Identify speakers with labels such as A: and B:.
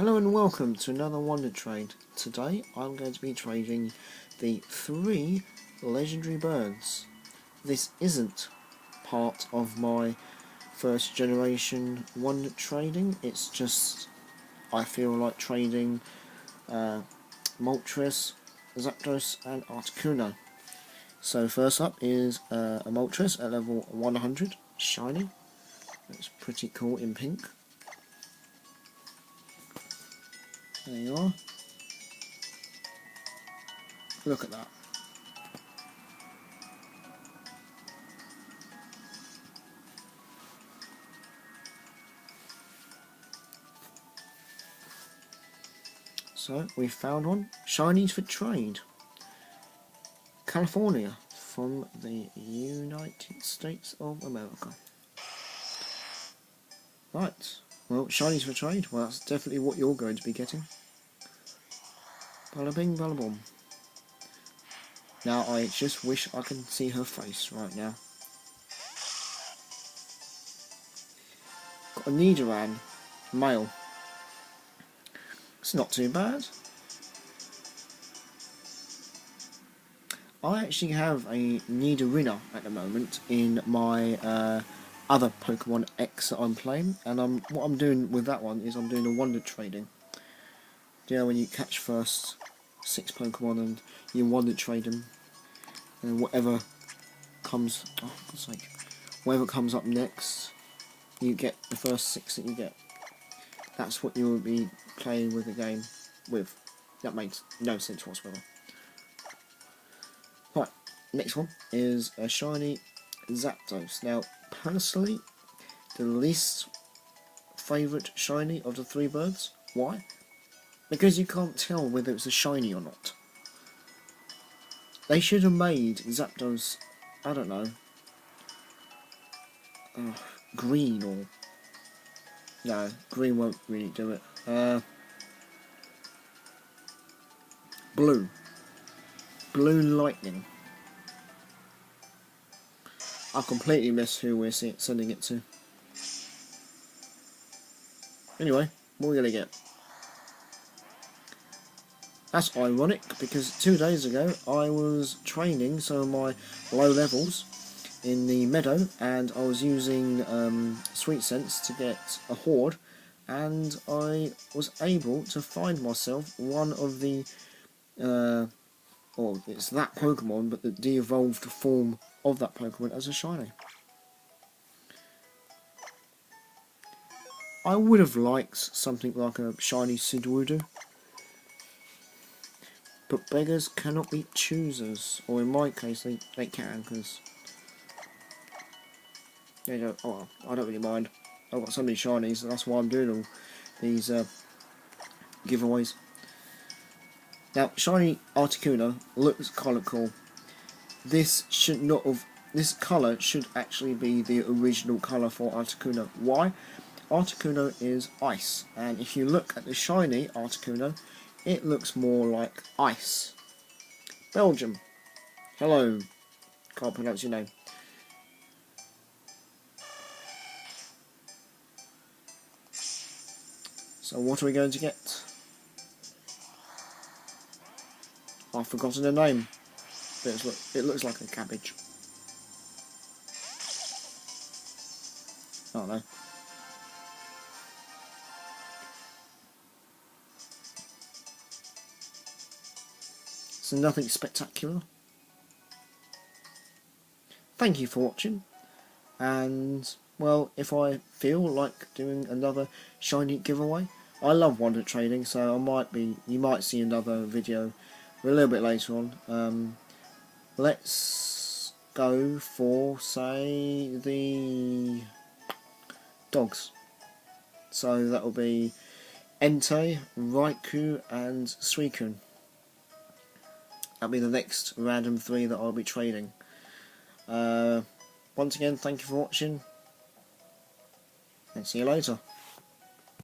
A: Hello and welcome to another Wonder Trade. Today I'm going to be trading the 3 legendary birds. This isn't part of my first generation Wonder trading, it's just I feel like trading Moltres, Zapdos and Articuno. So first up is a Moltres at level 100, shiny. It's pretty cool in pink. There you are. Look at that. So we found one. Shinies for trade. California from the United States of America. Right. Well, shinies for trade. Well, that's definitely what you're going to be getting. Bada bing, bada boom. Now, I just wish I could see her face right now. Got a Nidoran, male. It's not too bad. I actually have a Nidorina at the moment in my other Pokemon X that I'm playing, and what I'm doing with that one is I'm doing a wonder trading. You know, when you catch first 6 Pokemon and you wonder trade them, and whatever comes, oh God's sake, whatever comes up next, you get the first 6 that you get. That's what you will be playing with the game with. That makes no sense whatsoever. Right, next one is a shiny Zapdos. Now, personally, the least favourite shiny of the 3 birds. Why? Because you can't tell whether it's a shiny or not. They should have made Zapdos, I don't know, green or... No, green won't really do it. Blue. Blue Lightning. I completely missed who we're sending it to. Anyway, what are we going to get? That's ironic, because 2 days ago I was training some of my low levels in the meadow, and I was using Sweet Sense to get a Horde, and I was able to find myself one of the or it's that Pokemon, but the de-evolved form of that Pokemon as a shiny. I would have liked something like a shiny Sudowoodo, but beggars cannot be choosers, or in my case they can, because they don't. Oh, I don't really mind. I've got so many shinies, and that's why I'm doing all these giveaways. Now, shiny Articuno looks kind of cool. This should not have. This colour should actually be the original colour for Articuno. Why? Articuno is ice, and if you look at the shiny Articuno, it looks more like ice. Belgium. Hello. Can't pronounce your name. So what are we going to get? I've forgotten the name. But it looks like a cabbage. I don't know. So nothing spectacular. Thank you for watching. And, well, if I feel like doing another shiny giveaway, I love wonder trading, so you might see another video a little bit later on. Let's go for, say, the dogs. So that will be Entei, Raikou and Suicune. That'll be the next random 3 that I'll be trading. Once again, thank you for watching, and see you later.